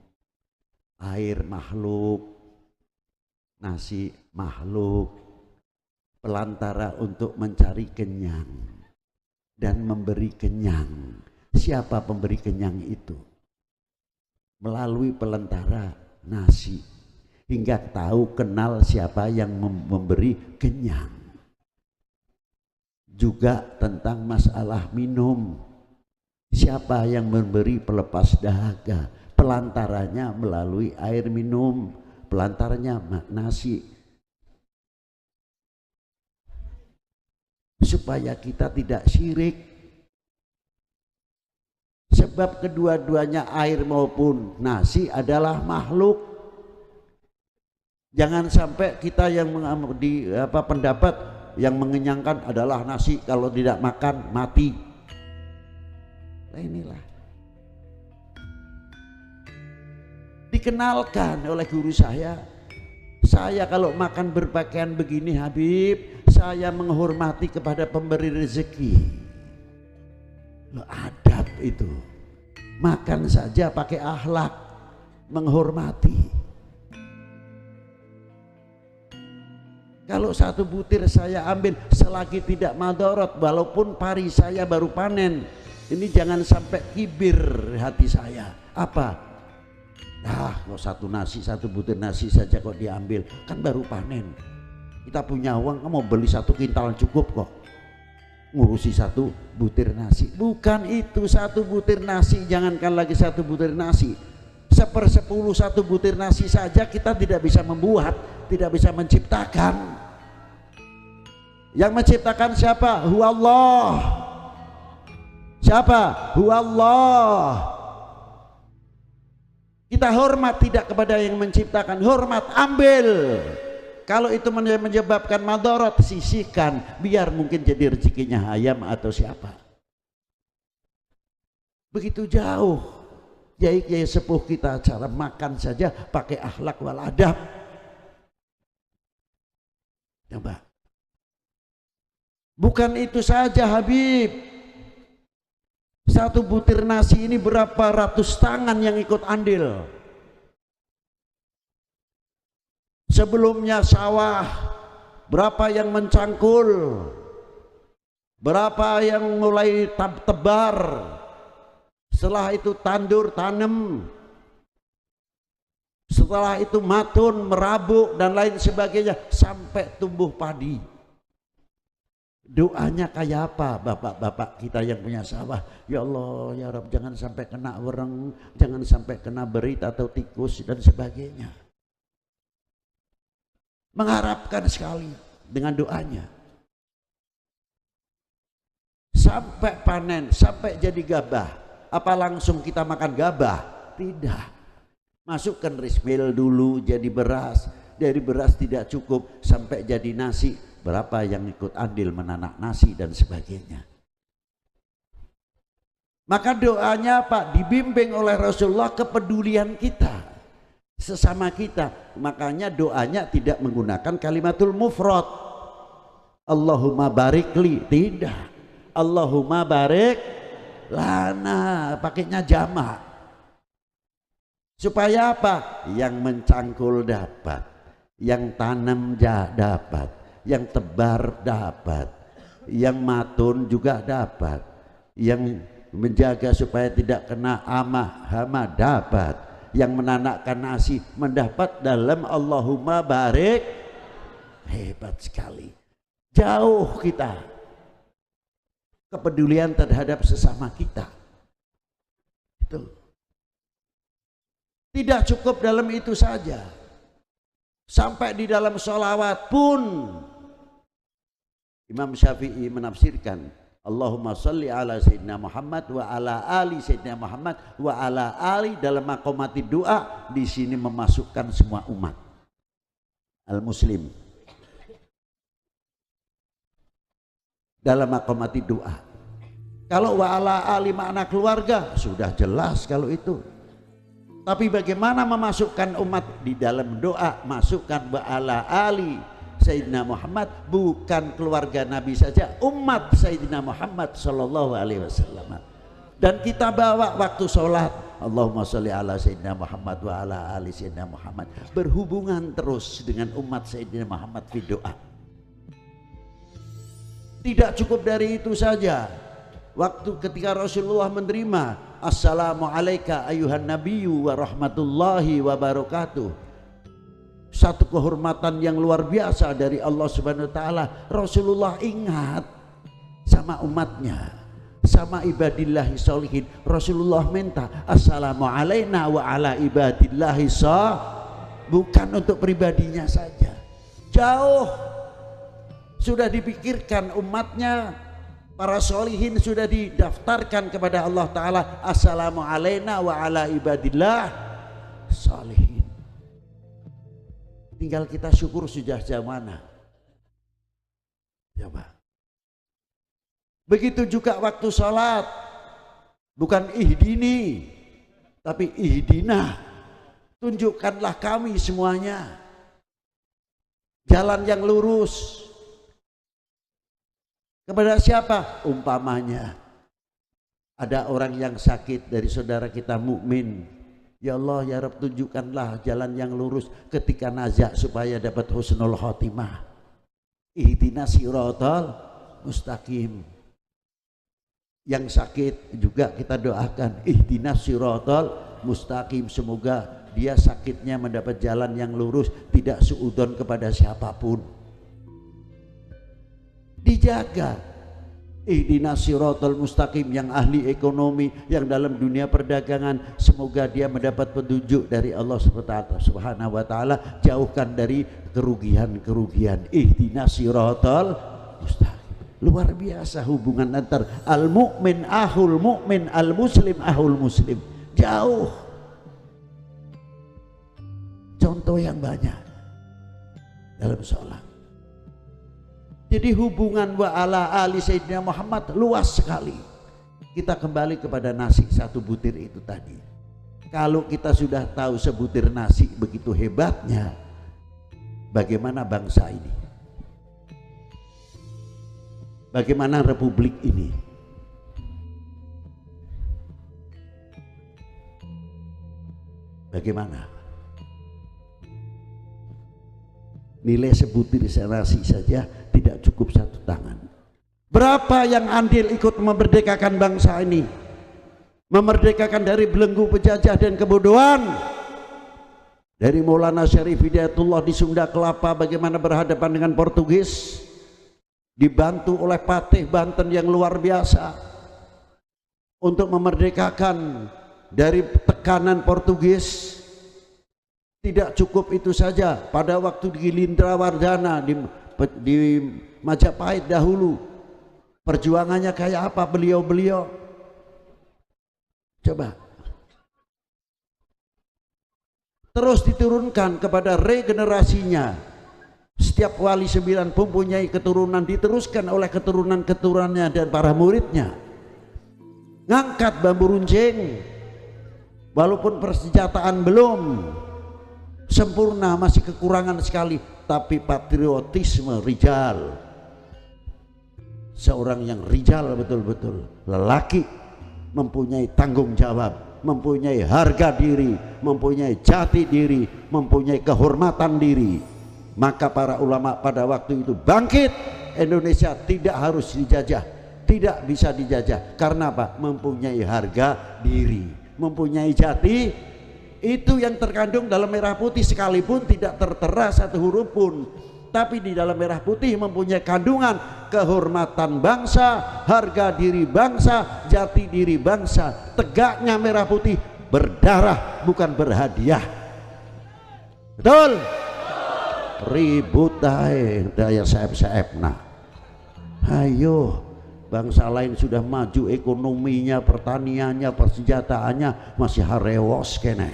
Air makhluk, nasi makhluk, pelantara untuk mencari kenyang dan memberi kenyang. Siapa pemberi kenyang itu? Melalui pelantara nasi, hingga tahu kenal siapa yang memberi kenyang. juga tentang masalah minum. Siapa yang memberi pelepas dahaga? Pelantarannya melalui air minum, pelantarannya nasi. Supaya kita tidak syirik. Sebab kedua-duanya air maupun nasi adalah makhluk. Jangan sampai kita yang pendapat yang mengenyangkan adalah nasi, kalau tidak makan mati. Nah, inilah dikenalkan oleh guru saya kalau makan berpakaian begini Habib, saya menghormati kepada pemberi rezeki. Loh, adab itu, makan saja pakai akhlak, menghormati. Kalau satu butir saya ambil selagi tidak madorot, walaupun pari saya baru panen, ini jangan sampai kibir hati saya. Apa? Kok satu butir nasi saja kok diambil, kan baru panen. Kita punya uang, mau beli 1 kintal cukup kok, ngurusi 1 butir nasi. Bukan itu, 1 butir nasi, jangankan lagi 1 butir nasi, 1/10 1 butir nasi saja kita tidak bisa membuat, tidak bisa menciptakan. Yang menciptakan siapa? Huwallah. Siapa? Huwallah. Kita hormat tidak kepada yang menciptakan, hormat, ambil. Kalau itu menyebabkan madorot, sisihkan, biar mungkin jadi rezekinya ayam atau siapa. Begitu jauh kiai sepuh kita cara makan saja pakai akhlak wal adab. Coba. Bukan itu saja Habib. 1 butir nasi ini berapa ratus tangan yang ikut andil. Sebelumnya sawah, berapa yang mencangkul, berapa yang mulai tebar, setelah itu tandur tanam, setelah itu matun, merabuk dan lain sebagainya sampai tumbuh padi. Doanya kayak apa bapak-bapak kita yang punya sawah? Ya Allah, ya Rabb, jangan sampai kena wereng, jangan sampai kena berit atau tikus dan sebagainya. Mengharapkan sekali dengan doanya. Sampai panen, sampai jadi gabah. Apa langsung kita makan gabah? Tidak. Masukkan rismil dulu jadi beras, dari beras tidak cukup sampai jadi nasi. Berapa yang ikut andil menanak nasi dan sebagainya. Maka doanya Pak dibimbing oleh Rasulullah, kepedulian kita sesama kita. Makanya doanya tidak menggunakan kalimatul mufrad. Allahumma barikli, tidak. Allahumma barik lana, pakainya jamak. Supaya apa? Yang mencangkul dapat, yang tanam dapat, yang tebar dapat, yang matun juga dapat, yang menjaga supaya tidak kena hama dapat, yang menanakkan nasi mendapat dalam Allahumma barik. Hebat sekali. Jauh kita kepedulian terhadap sesama kita. Itu tidak cukup dalam itu saja, sampai di dalam sholawat pun Imam Syafi'i menafsirkan Allahumma sholli ala Sayyidina Muhammad wa ala ali Sayyidina Muhammad wa ala ali, dalam maqamati doa di sini memasukkan semua umat al-muslim dalam maqamati doa. Kalau wa ala ali makna keluarga sudah jelas kalau itu. Tapi bagaimana memasukkan umat di dalam doa? Masukkan wa ala ali Sayyidina Muhammad, bukan keluarga Nabi saja, umat Sayyidina Muhammad sallallahu alaihi wasallam. Dan kita bawa waktu sholat Allahumma sholli ala Sayyidina Muhammad wa ala ali Sayyidina Muhammad, berhubungan terus dengan umat Sayyidina Muhammad di doa. Tidak cukup dari itu saja. Waktu ketika Rasulullah menerima assalamu alayka ayuhan nabiyyu wa rahmatullahi wa barakatuh, satu kehormatan yang luar biasa dari Allah Subhanahu wa taala. Rasulullah ingat sama umatnya, sama ibadillahi sholihin. Rasulullah minta assalamu alaina wa ala ibadillahi bukan untuk pribadinya saja. Jauh sudah dipikirkan umatnya, para sholihin sudah didaftarkan kepada Allah Ta'ala assalamu alaina wa ala ibadillah sholihin. Tinggal kita syukur sudah jauh mana. Coba. Begitu juga waktu salat, bukan ihdini tapi ihdina, tunjukkanlah kami semuanya jalan yang lurus. Kepada siapa? Umpamanya ada orang yang sakit dari saudara kita mukmin, ya Allah ya Rabb, tunjukkanlah jalan yang lurus ketika nazak supaya dapat husnul khotimah. Ihdinas siratal mustaqim. Yang sakit juga kita doakan ihdinas siratal mustaqim, semoga dia sakitnya mendapat jalan yang lurus, tidak suudzon kepada siapapun. Dijaga ihdinas siratal mustaqim. Yang ahli ekonomi, yang dalam dunia perdagangan, semoga dia mendapat petunjuk dari Allah Subhanahu wa taala, jauhkan dari kerugian-kerugian. Ihdinas siratal mustaqim. Luar biasa hubungan antar al mukmin ahul mukmin, al muslim ahul muslim. Jauh. Contoh yang banyak dalam sholat. Jadi hubungan wa ala ali Sayyidina Muhammad luas sekali. Kita kembali kepada nasi satu butir itu tadi. Kalau kita sudah tahu sebutir nasi begitu hebatnya, bagaimana bangsa ini? Bagaimana republik ini? Bagaimana? Nilai sebutir nasi saja tidak cukup satu tangan. Berapa yang andil ikut memerdekakan bangsa ini, memerdekakan dari belenggu penjajah dan kebodohan. Dari Maulana Syarif Hidayatullah di Sunda Kelapa bagaimana berhadapan dengan Portugis, dibantu oleh Patih Banten yang luar biasa untuk memerdekakan dari tekanan Portugis. Tidak cukup itu saja, pada waktu di Lindrawardana di Majapahit dahulu, perjuangannya kayak apa beliau-beliau? Coba. Terus diturunkan kepada regenerasinya. Setiap wali 9 mempunyai keturunan, diteruskan oleh keturunan-keturunannya dan para muridnya. Ngangkat bambu runcing, walaupun persenjataan belum sempurna, masih kekurangan sekali, tapi patriotisme rijal, seorang yang rijal betul-betul, lelaki, mempunyai tanggung jawab, mempunyai harga diri, mempunyai jati diri, mempunyai kehormatan diri. Maka para ulama pada waktu itu bangkit. Indonesia tidak harus dijajah, tidak bisa dijajah. Karena apa? Mempunyai harga diri, mempunyai jati. Itu yang terkandung dalam merah putih, sekalipun tidak tertera satu huruf pun, tapi di dalam merah putih mempunyai kandungan kehormatan bangsa, harga diri bangsa, jati diri bangsa. Tegaknya merah putih berdarah bukan berhadiah. Betul? Ribut daya saep-saep. Nah, ayo, bangsa lain sudah maju ekonominya, pertaniannya, persenjataannya, masih harewos kene.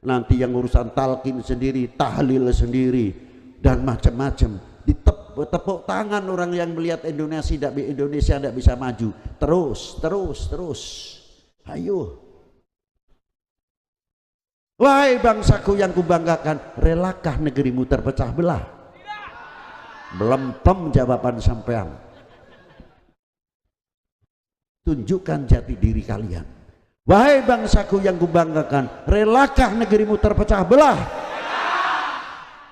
Nanti yang urusan talqin sendiri, tahlil sendiri, dan macam-macam. Ditepuk tangan orang yang melihat Indonesia tidak bisa maju. Terus. Ayo. Wahai bangsaku yang kubanggakan, relakah negerimu terpecah belah? Melempem jawaban sampean. Tunjukkan jati diri kalian. Wahai bangsaku yang kubanggakan, relakah negerimu terpecah belah?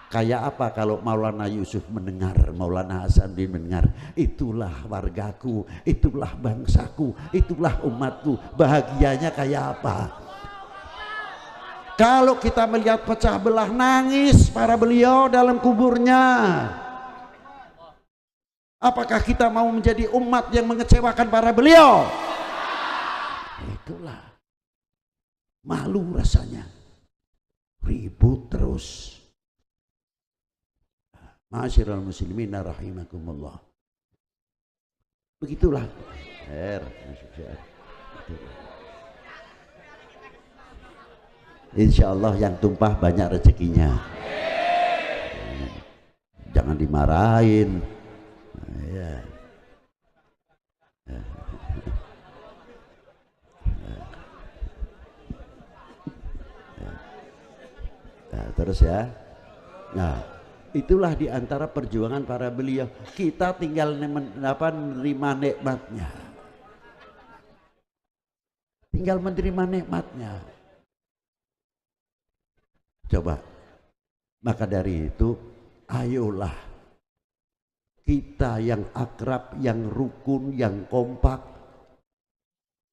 Kayak apa kalau Maulana Yusuf mendengar, Maulana Hasanuddin mendengar, itulah wargaku, itulah bangsaku, itulah umatku, bahagianya kayak apa? Kalau kita melihat pecah belah, nangis para beliau dalam kuburnya. Apakah kita mau menjadi umat yang mengecewakan para beliau? Itulah malu rasanya, ribut terus. Ma'asyiral muslimin rahimakumullah. Begitulah. Insya Allah yang tumpah banyak rezekinya. Jangan dimarahin. Ya. Nah, terus ya. Nah, itulah diantara perjuangan para beliau. Kita tinggal menerima nikmatnya. Tinggal menerima nikmatnya. Coba. Maka dari itu, ayolah kita yang akrab, yang rukun, yang kompak,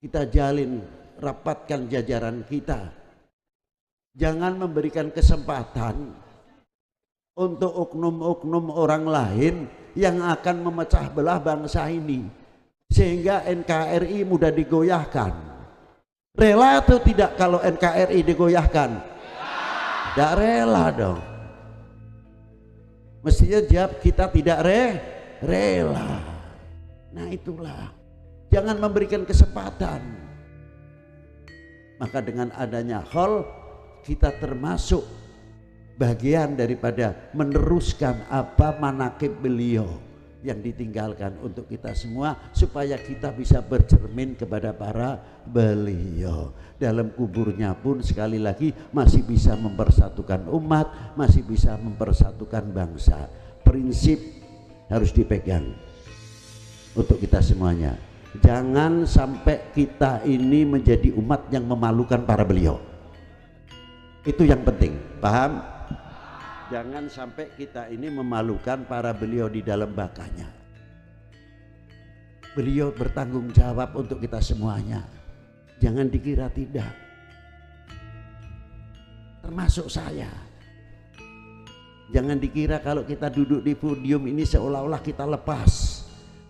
kita jalin, rapatkan jajaran kita. Jangan memberikan kesempatan untuk oknum-oknum orang lain yang akan memecah belah bangsa ini, sehingga NKRI mudah digoyahkan. Rela atau tidak kalau NKRI digoyahkan? Tidak rela dong. Mestinya jawab kita tidak rela. Nah itulah, jangan memberikan kesempatan. Maka dengan adanya hal, kita termasuk bagian daripada meneruskan apa manaqib beliau yang ditinggalkan untuk kita semua, supaya kita bisa bercermin kepada para beliau. Dalam kuburnya pun sekali lagi masih bisa mempersatukan umat, masih bisa mempersatukan bangsa. Prinsip harus dipegang untuk kita semuanya. Jangan sampai kita ini menjadi umat yang memalukan para beliau. Itu yang penting, paham? Jangan sampai kita ini memalukan para beliau di dalam bakanya. Beliau bertanggung jawab untuk kita semuanya. Jangan dikira tidak. Termasuk saya. Jangan dikira kalau kita duduk di podium ini seolah-olah kita lepas.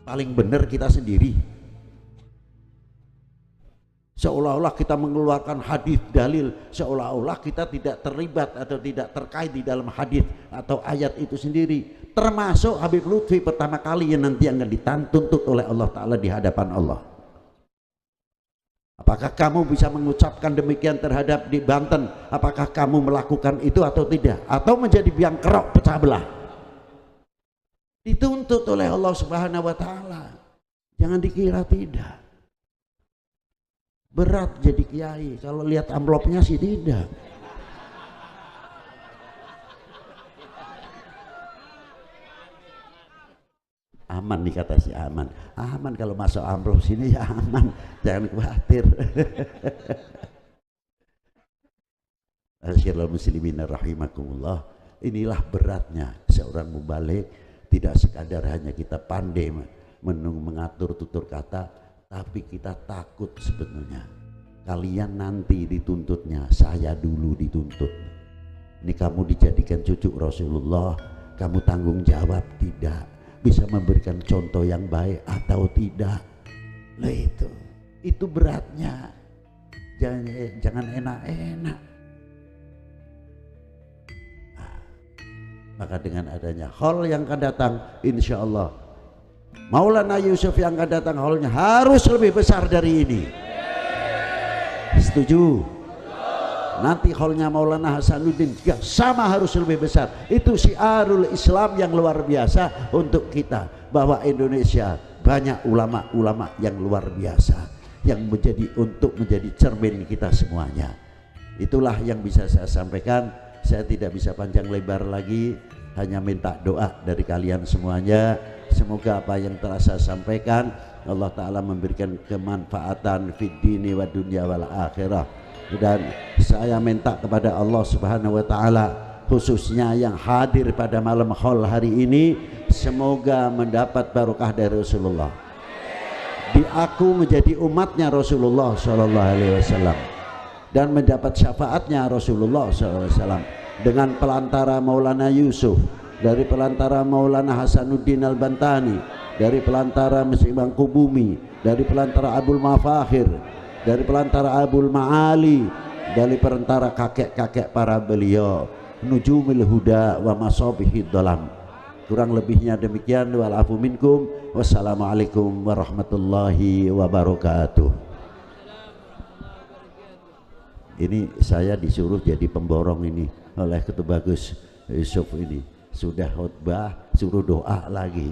Paling benar kita sendiri. Seolah-olah kita mengeluarkan hadis dalil, seolah-olah kita tidak terlibat atau tidak terkait di dalam hadis atau ayat itu sendiri. Termasuk Habib Lutfi pertama kali yang nanti akan dituntut oleh Allah Ta'ala di hadapan Allah. Apakah kamu bisa mengucapkan demikian terhadap di Banten? Apakah kamu melakukan itu atau tidak? Atau menjadi biang kerok pecah belah? Dituntut oleh Allah Subhanahu wa Ta'ala. Jangan dikira tidak. Berat jadi kiai, kalau lihat amplopnya sih tidak. Aman nih kata si Aman. Aman kalau masuk amplop sini ya aman, jangan khawatir. Asyirul muslimin rahimakumullah. Inilah beratnya seorang mubalik. Tidak sekadar hanya kita pandai mengatur tutur kata, tapi kita takut sebenarnya. Kalian nanti dituntutnya, saya dulu dituntut. Ini kamu dijadikan cucu Rasulullah, kamu tanggung jawab tidak? Bisa memberikan contoh yang baik atau tidak? Nah itu beratnya. Jangan enak-enak. Maka dengan adanya hal yang akan datang, insya Allah Maulana Yusuf yang akan datang haulnya harus lebih besar dari ini. Setuju? Nanti haulnya Maulana Hasanuddin juga sama harus lebih besar. Itu syiarul Islam yang luar biasa untuk kita, bahwa Indonesia banyak ulama-ulama yang luar biasa yang menjadi cermin kita semuanya. Itulah yang bisa saya sampaikan. Saya tidak bisa panjang lebar lagi, hanya minta doa dari kalian semuanya. Semoga apa yang telah saya sampaikan Allah Ta'ala memberikan kemanfaatan fid dini wa dunya wal akhirah. Dan saya minta kepada Allah Subhanahu wa Ta'ala, khususnya yang hadir pada malam haul hari ini, semoga mendapat barokah dari Rasulullah, diaku menjadi umatnya Rasulullah Sallallahu Alaihi Wasallam, dan mendapat syafaatnya Rasulullah Sallallahu Alaihi Wasallam dengan pelantara Maulana Yusuf, dari pelantara Maulana Hasanuddin Al-Bantani, dari pelantara Masjid Bangku Bumi, dari pelantara Abul Mafakhir, dari pelantara Abul Maali, dari perantara kakek-kakek para beliau, nujumil huda wa masabihid dalam. Kurang lebihnya demikian, wal afu minkum, wassalamualaikum warahmatullahi wabarakatuh. Ini saya disuruh jadi pemborong ini oleh Ketua Bagus Yusuf ini. Sudah khutbah suruh doa lagi.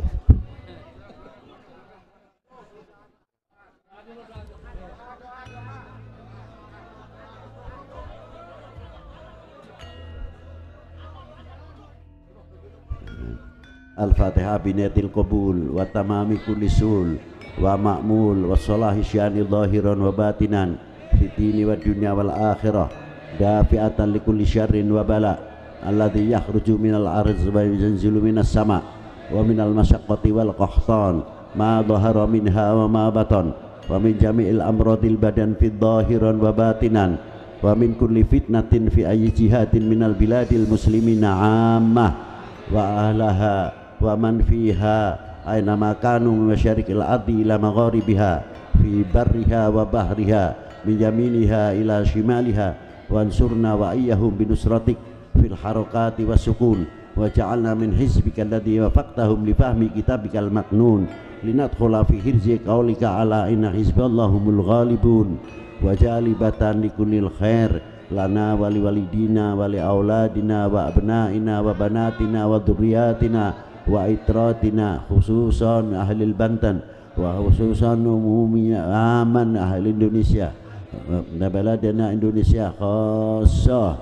Al-Fatihah binatil qabul wa tamami kulli sul wa ma'mul wa salahi syani zahiran wa batinan fi dini wa dunya wal akhirah dafi'atan likulli syarrin wa bala alladhi yakhruju minal arz wa yanzilu minas sama wa minal masyaqqati wal qahtan ma dhahara minha wa ma batan wa min jami'il amradil badan fi zahiran wa batinan wa min kulli fitnatin fi ayyi jihatin minal biladil muslimina ammah wa ahlaha wa man fiha aina ma kanu min masyariqil ardi ila magharibiha fi barriha wa bahriha min yaminiha ila shimaliha wansurna wa iyyahum binusratik fil harakati wasukun wa ja'alna min hizbika alladhi wafaqtahum li fahmi kitabikal maknun linadkhula fi hirzi qaulika ala inna hizballahumul ghalibun wa jalibatan likullil khair lana wa liwalidina wa li auladina wa abnaina wa banatina wa dhurriyyatina wa itratina khususan ahli Banten wa khususan umumnya aman ahli Indonesia wa baladana Indonesia khassah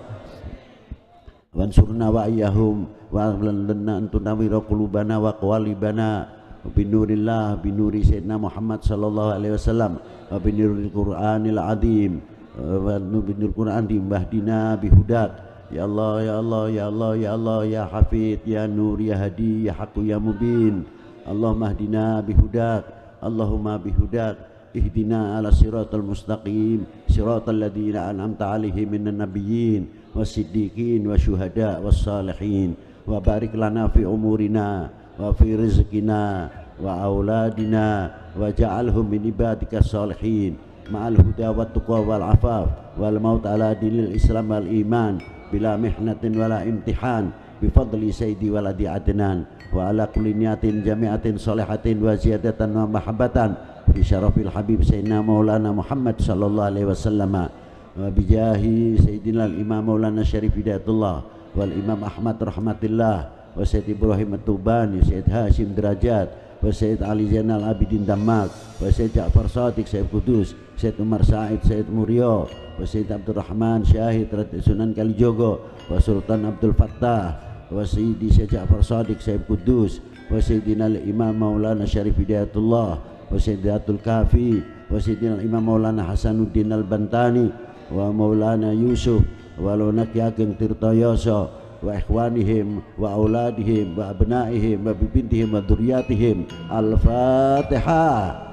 wansurna wa iyyahum wa lana antunawira qulubana wa qawalibana binurillah binuri sayyidina Muhammad sallallahu alaihi wasallam wa binuril Qur'anil azim wa binur Qur'an dibahdina bihudak. Ya Allah, ya Allah, ya Allah, ya Allah, ya Hafid, ya Nur, ya Hadi, ya Haqqu, ya Mubin. Allahumma hdina bihudak, Allahumma bihudak, ihdina ala siratal mustaqim, siratal ladina an'amta alaihim minan nabiyyin wasiddiqin wasyuhada wassalihin. Wa barik lana fi umurina wa fi rizqina wa auladina wa ja'alhum min ibadika salihin ma'al huda wa tuqa wal afaf wal maut ala dinil islam wal iman bila mihnatin wala imtihan bifadli sayyidi waladi adnan wa ala kulli niyatin jami'atin salihatin wa ziyadatan wa mahabbatan fi syarafil habib sayyidina maulana Muhammad sallallahu alaihi wasallam wa bijahi sayyidina al-imam maulana syarif hidayatullah wal imam Ahmad rahmatillah wa sayyid Ibrahim at-Tubani sayyid Hashim Derajat wa sayyid Ali Zainal Abidin Damak wa sayyid Ja'far Shadiq sayyid Kudus sayyid Umar Said sayyid Muryo wa sayyid Abdurrahman Syahid Sunan Kalijogo wa Sultan Abdul Fattah wa sayyidi sayyid Ja'far Shadiq sayyid Kudus wa sayyidina al-imam maulana Syarif Hidayatullah wa sayyidatul Kafi wa sayyidina al-imam maulana Hasanuddin al-Bantani wa maulana Yusuf wa lunaki ageng Tirtoyoso wa ikhwanihim wa auladihim wa abnaihim wa bibintihim wa dzurriyyatihim. Al-Fatihah.